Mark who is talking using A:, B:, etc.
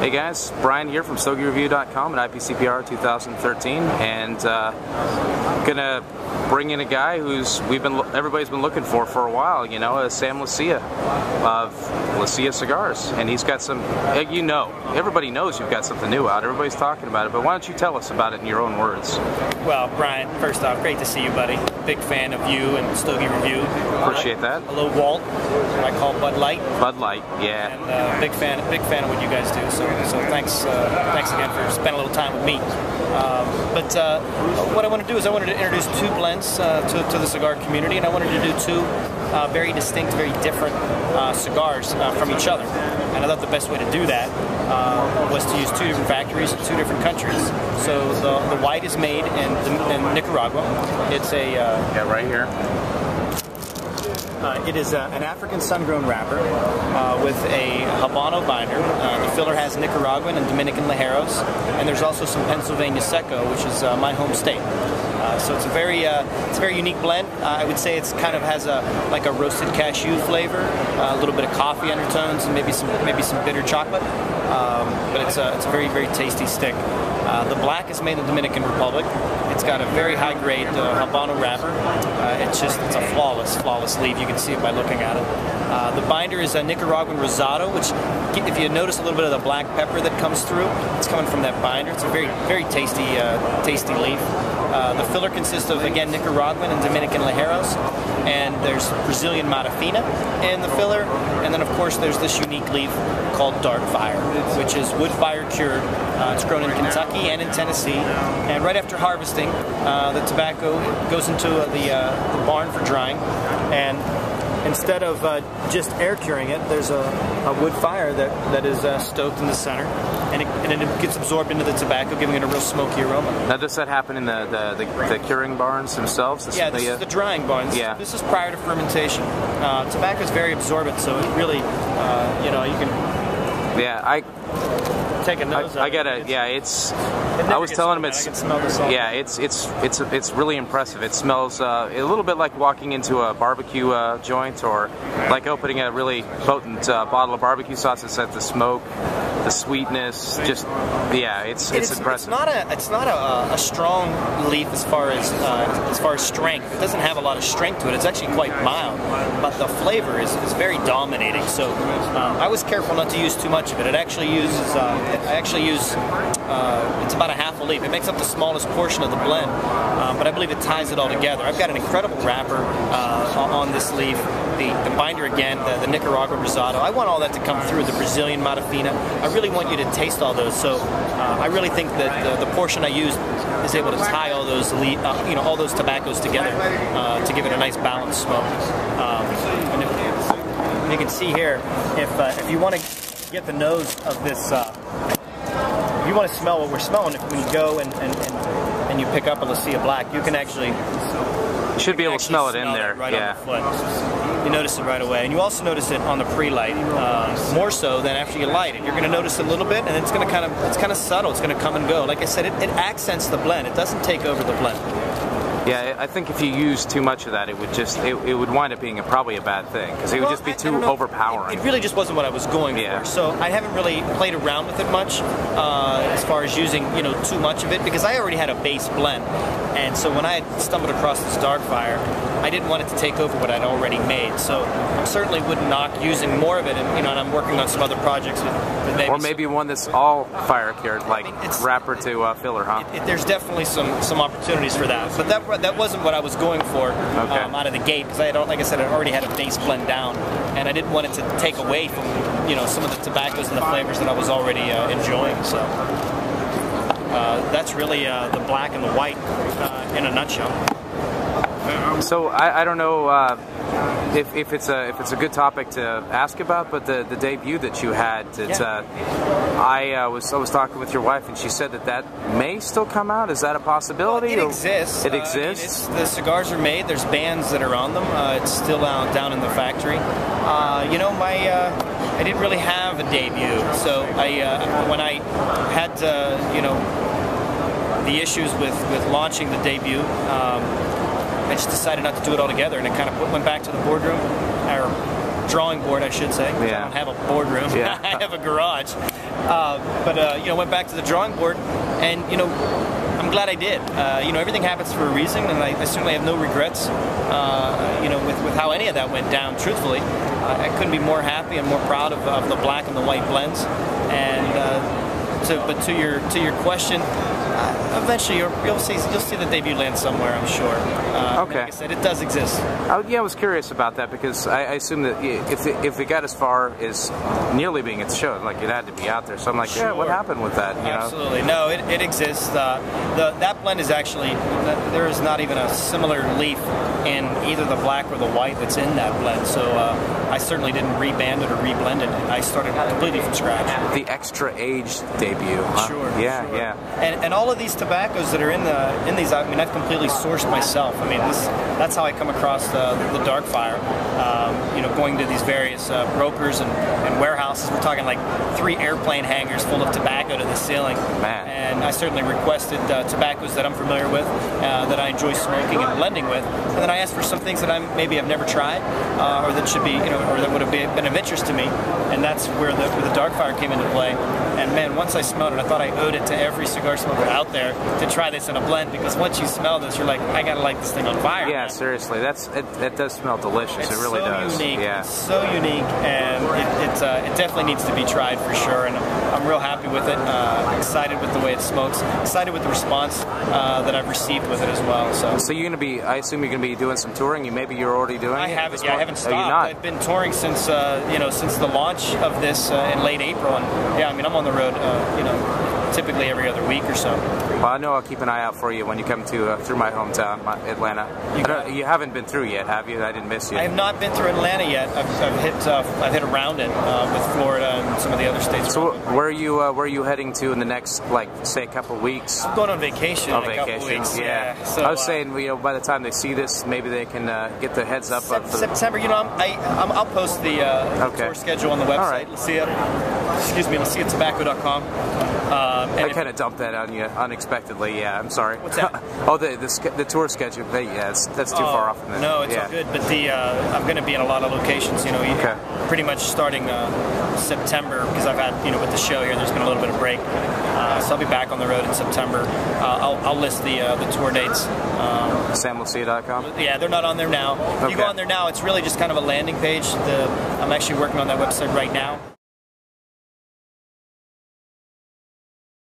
A: Hey guys, Brian here from StogieReview.com at IPCPR 2013, and gonna bring in a guy who's everybody's been looking for a while. You know, Sam Leccia of Leccia Cigars, and he's got some. Everybody knows you've got something new out. Everybody's talking about it, but why don't you tell us about it in your own words?
B: Well, Brian, first off, great to see you, buddy. Big fan of you and Stogie Review.
A: Appreciate that.
B: Hello, Walt. What I call Bud Light.
A: Bud Light, yeah.
B: And big fan of what you guys do. So thanks again for spending a little time with me. What I want to do is I wanted to introduce two blends to the cigar community, and I wanted to do two very distinct, very different cigars from each other. And I thought the best way to do that was to use two different factories in two different countries. So the white is made in Nicaragua. It's a
A: right here.
B: It is an African sun-grown wrapper with a Habano binder. The filler has Nicaraguan and Dominican Ligeros, and there's also some Pennsylvania Seco, which is my home state. So it's a very unique blend. I would say it's kind of has like a roasted cashew flavor, a little bit of coffee undertones, and maybe some bitter chocolate. But it's a very tasty stick. The black is made in the Dominican Republic. It's got a very high grade Habano wrapper. It's a flawless leaf. You can see it by looking at it. The binder is a Nicaraguan Rosado, which, if you notice a little bit of the black pepper that comes through, it's coming from that binder. It's a very tasty leaf. The filler consists of, again, Nicaraguan and Dominican Ligeros, and there's Brazilian Matafina in the filler, and then of course there's this unique leaf called Dark Fire, which is wood fire cured. It's grown in Kentucky and in Tennessee, and right after harvesting, the tobacco goes into the barn for drying, and instead of just air curing it, there's a wood fire that is stoked in the center, and it gets absorbed into the tobacco, giving it a real smoky aroma.
A: Now, does that happen in the curing barns themselves?
B: This is the drying barns.
A: Yeah.
B: This is prior to fermentation. Tobacco is very absorbent, so it really, you can.
A: Yeah, I
B: take a nose.
A: I get it. Yeah, I was telling him it's. Yeah, it's really impressive. It smells a little bit like walking into a barbecue joint, or like opening a really potent bottle of barbecue sauce. It's the smoke, the sweetness. Just it's impressive.
B: It's not a strong leaf as far as strength. It doesn't have a lot of strength to it. It's actually quite mild, but the flavor is very dominating. So I was careful not to use too much of it. It actually uses. It's about a half a leaf. It makes up the smallest portion of the blend, but I believe it ties it all together. I've got an incredible wrapper on this leaf. The binder again, the Nicaraguan Rosado. I want all that to come through. The Brazilian Matafina. I really want you to taste all those. So I really think that the portion I used is able to tie all those all those tobaccos together to give it a nice balanced smoke. And if you can see here, if you want to get the nose of this. If you want to smell what we're smelling, when you go and you pick up a Leccia Black, you can actually.
A: You should be able to smell it in there.
B: Right on the foot. You notice it right away, and you also notice it on the pre-light, more so than after you light it. You're going to notice it a little bit, and it's going to it's kind of subtle. It's going to come and go. Like I said, it accents the blend. It doesn't take over the blend.
A: Yeah, I think if you use too much of that, it would wind up being probably a bad thing, because it would just be too overpowering.
B: It really just wasn't what I was going for. So I haven't really played around with it much as far as using too much of it, because I already had a base blend, and so when I had stumbled across this Dark Fire, I didn't want it to take over what I'd already made. So I certainly wouldn't knock using more of it, and I'm working on some other projects with
A: maybe one that's all fire cured, like wrapper to filler, huh?
B: There's definitely some opportunities for that, but that wasn't what I was going for out of the gate, because like I said, I already had a base blend down, and I didn't want it to take away from some of the tobaccos and the flavors that I was already enjoying. So that's really the black and the white in a nutshell.
A: So I don't know if it's a good topic to ask about, but the debut that you had, I was talking with your wife, and she said that may still come out. Is that a possibility?
B: Well, it exists.
A: It exists.
B: The cigars are made. There's bands that are on them. It's still down in the factory. I didn't really have a debut, so when I had the issues with launching the debut. I just decided not to do it all together, and it kind of went back to the boardroom, or drawing board, I should say.
A: Yeah.
B: I don't have a boardroom.
A: Yeah.
B: I have a garage. But went back to the drawing board, and I'm glad I did. Everything happens for a reason, and I certainly have no regrets. With how any of that went down. Truthfully, I couldn't be more happy and more proud of the black and the white blends. And but to your question, eventually you'll see the debut land somewhere, I'm sure.
A: Okay.
B: Like I said, it does exist.
A: Yeah, I was curious about that because I assume that if it got as far as nearly being at the show, like it had to be out there. So I'm like,
B: Sure.
A: yeah, what happened with that?
B: Absolutely. No, it exists. That blend is actually, there is not even a similar leaf in either the black or the white that's in that blend. So I certainly didn't reband it or reblend it. I started completely from scratch.
A: The extra aged debut. Huh?
B: Sure.
A: Yeah,
B: sure.
A: yeah.
B: And all of these tobaccos that are in these, I mean, I've completely sourced myself. I mean, that's how I come across the dark fire. Going to these various brokers and warehouses. We're talking like 3 airplane hangars full of tobacco to the ceiling.
A: Man.
B: And I certainly requested tobaccos that I'm familiar with, that I enjoy smoking and blending with. And then I asked for some things that maybe I've never tried, or that should be, or that would have been of interest to me. And that's where the dark fire came into play. And man, once I smelled it, I thought I owed it to every cigar smoker out there to try this in a blend, because once you smell this, you're like, I gotta light this thing on fire.
A: Yeah,
B: man.
A: Seriously, it does smell delicious.
B: It's
A: It really
B: so
A: does.
B: unique.
A: Yeah.
B: It's so unique, and it definitely needs to be tried for sure. And I'm real happy with it. Excited with the way it smokes. Excited with the response that I've received with it as well. So
A: you're gonna be? I assume you're gonna be doing some touring. Maybe you're already doing.
B: I
A: it
B: haven't.
A: this
B: Yeah, I
A: morning?
B: haven't stopped.
A: Oh, you're not?
B: I've been touring since since the launch of this in late April, and yeah, I mean I'm on the road. Typically every other week or so.
A: Well, I know I'll keep an eye out for you when you come to through my hometown, Atlanta. You haven't been through yet, have you? I didn't miss you.
B: I have not been through Atlanta yet. I've hit around it with Florida and some of the other states.
A: So where are you heading to in the next, like, say, a couple of weeks?
B: I'm going on vacation in a couple of weeks.
A: Yeah.
B: So,
A: I was saying, by the time they see this, maybe they can get the heads up.
B: September. I'll post the tour schedule on the website.
A: All right.
B: Lucia tobacco.com.
A: I kind of dumped that on you unexpectedly. Yeah, I'm sorry.
B: What's that?
A: Oh, the tour schedule. Yeah, that's too far off.
B: No, it's all good. But I'm going to be in a lot of locations. Pretty much starting September, because I've had with the show here. There's been a little bit of break, so I'll be back on the road in September. I'll list the tour dates.
A: SamLeccia.com.
B: Yeah, they're not on there now. If you go on there now, it's really just kind of a landing page. I'm actually working on that website right now.